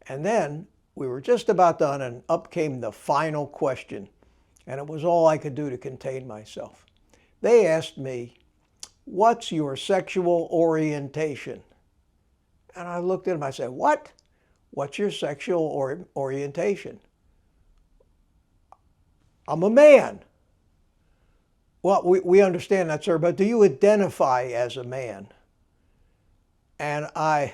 And then we were just about done, and up came the final question. And it was all I could do to contain myself. They asked me, "What's your sexual orientation?" And I looked at them, I said, "What? What's your sexual orientation?" "I'm a man." "Well, we understand that, sir, but do you identify as a man?" And I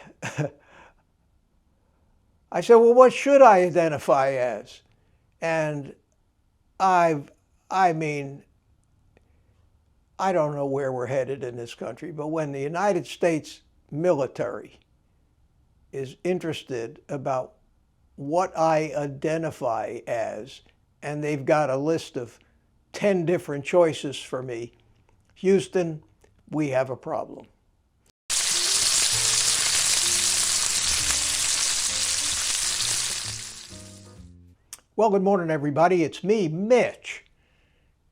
said, "Well, what should I identify as?" And I mean, I don't know where we're headed in this country, but when the United States military is interested about what I identify as, and they've got a list of 10 different choices for me, Houston, we have a problem. Well, good morning, everybody. It's me, Mitch.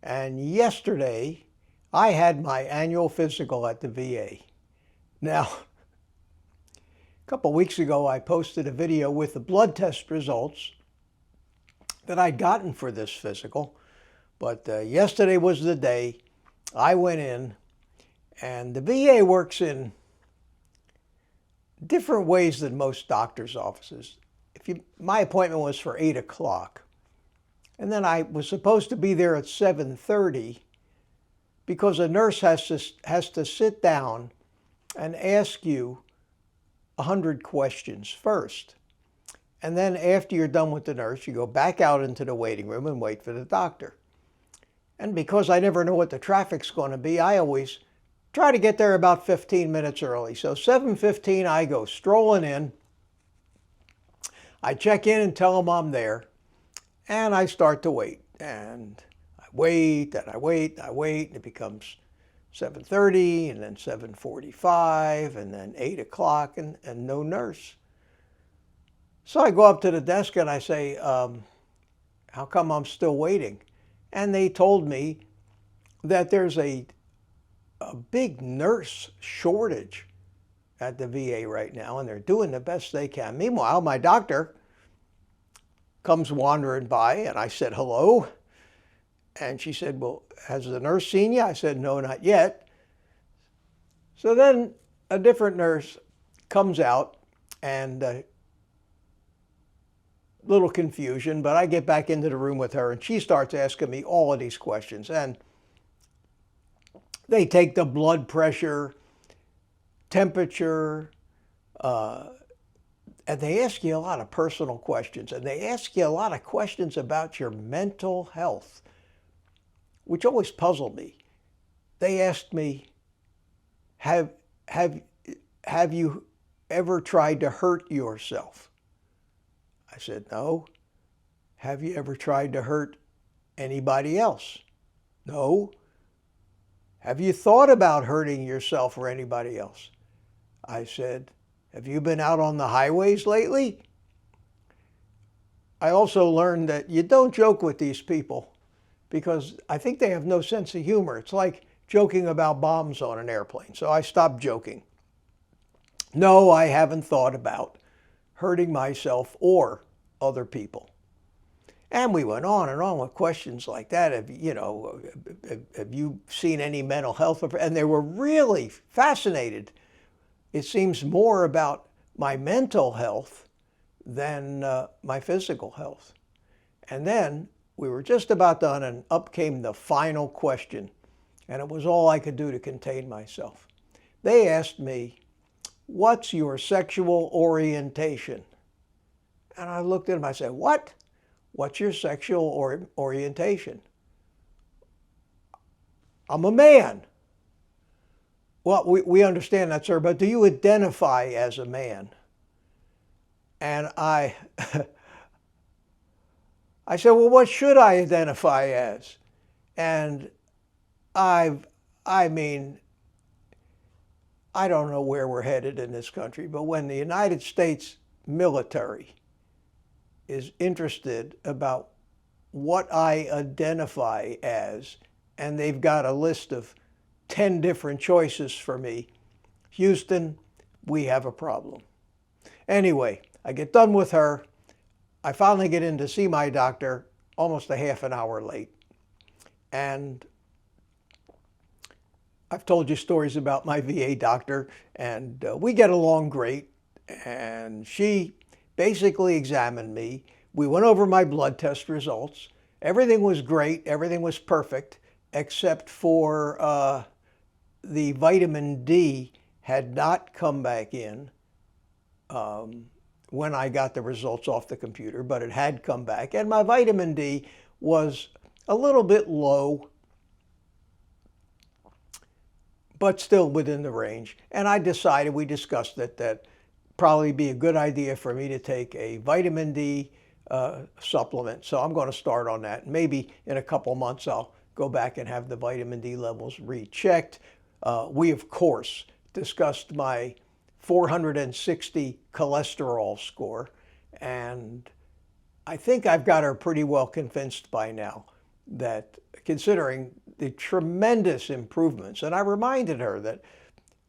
And yesterday, I had my annual physical at the VA. Now, a couple weeks ago, I posted a video with the blood test results that I'd gotten for this physical. But yesterday was the day I went in, and the VA works in different ways than most doctor's offices. My appointment was for 8 o'clock. And then I was supposed to be there at 7:30 because a nurse has to sit down and ask you 100 questions first. And then after you're done with the nurse, you go back out into the waiting room and wait for the doctor. And because I never know what the traffic's going to be, I always try to get there about 15 minutes early. So 7:15, I go strolling in. I check in and tell them I'm there, and I start to wait. And I wait, and I wait, and I wait, and it becomes 7:30, and then 7:45, and then 8 o'clock, and no nurse. So I go up to the desk and I say, how come I'm still waiting? And they told me that there's a big nurse shortage at the VA right now, and they're doing the best they can. Meanwhile, my doctor comes wandering by, and I said, "Hello." And she said, "Well, has the nurse seen you?" I said, "No, not yet." So then a different nurse comes out, and little confusion, but I get back into the room with her, and she starts asking me all of these questions. And they take the blood pressure, temperature, and they ask you a lot of personal questions, and they ask you a lot of questions about your mental health, which always puzzled me. They asked me, have you ever tried to hurt yourself? I said, "No." "Have you ever tried to hurt anybody else?" "No." "Have you thought about hurting yourself or anybody else?" I said, "Have you been out on the highways lately?" I also learned that you don't joke with these people because I think they have no sense of humor. It's like joking about bombs on an airplane. So I stopped joking. "No, I haven't thought about hurting myself or other people." And we went on and on with questions like that. Have you seen any mental health? And they were really fascinated. It seems more about my mental health than my physical health. And then we were just about done, and up came the final question. And it was all I could do to contain myself. They asked me, "What's your sexual orientation?" And I looked at them, I said, "What? What's your sexual orientation?" "I'm a man." "Well, we understand that, sir, but do you identify as a man?" And I said, "Well, what should I identify as?" And I mean, I don't know where we're headed in this country, but when the United States military is interested about what I identify as, and they've got a list of 10 different choices for me, Houston, we have a problem. Anyway, I get done with her. I finally get in to see my doctor almost a half an hour late. And I've told you stories about my VA doctor, and we get along great. And she basically examined me. We went over my blood test results. Everything was great. Everything was perfect, except for the vitamin D had not come back in when I got the results off the computer, but it had come back. And my vitamin D was a little bit low, but still within the range. And I decided, we discussed it, that probably be a good idea for me to take a vitamin D supplement. So I'm going to start on that. Maybe in a couple months I'll go back and have the vitamin D levels rechecked. We, of course, discussed my 460 cholesterol score, and I think I've got her pretty well convinced by now that, considering the tremendous improvements, and I reminded her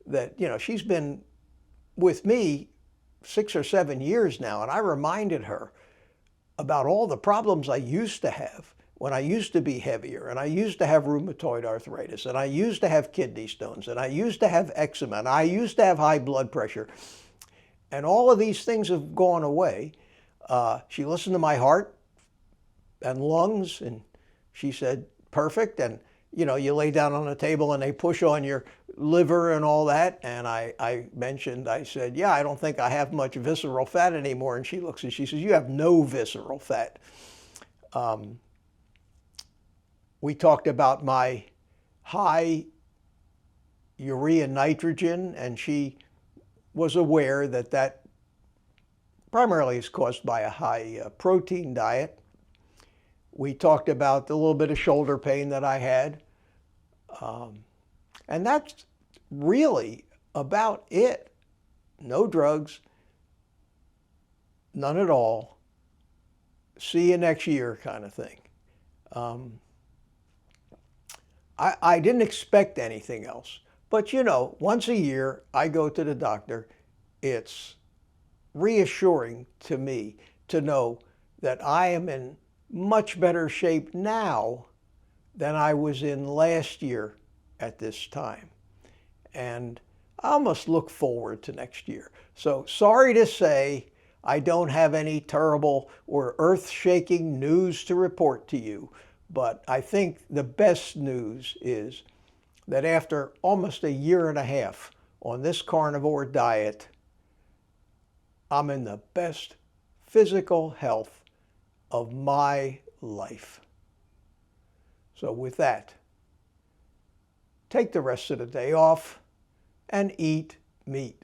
that you know, she's been with me 6 or 7 years now, and I reminded her about all the problems I used to have when I used to be heavier, and I used to have rheumatoid arthritis, and I used to have kidney stones, and I used to have eczema, and I used to have high blood pressure. And all of these things have gone away. She listened to my heart and lungs, and she said, perfect. And you know, you lay down on a table and they push on your liver and all that. And I mentioned, I said, yeah, I don't think I have much visceral fat anymore. And she looks and she says, you have no visceral fat. We talked about my high urea nitrogen, and she was aware that that primarily is caused by a high protein diet. We talked about the little bit of shoulder pain that I had. And that's really about it. No drugs, none at all. See you next year kind of thing. I didn't expect anything else. But you know, once a year I go to the doctor. It's reassuring to me to know that I am in much better shape now than I was in last year at this time. And I almost look forward to next year. So sorry to say I don't have any terrible or earth-shaking news to report to you, but I think the best news is that after almost 1.5 years on this carnivore diet, I'm in the best physical health of my life. So with that, take the rest of the day off and eat meat.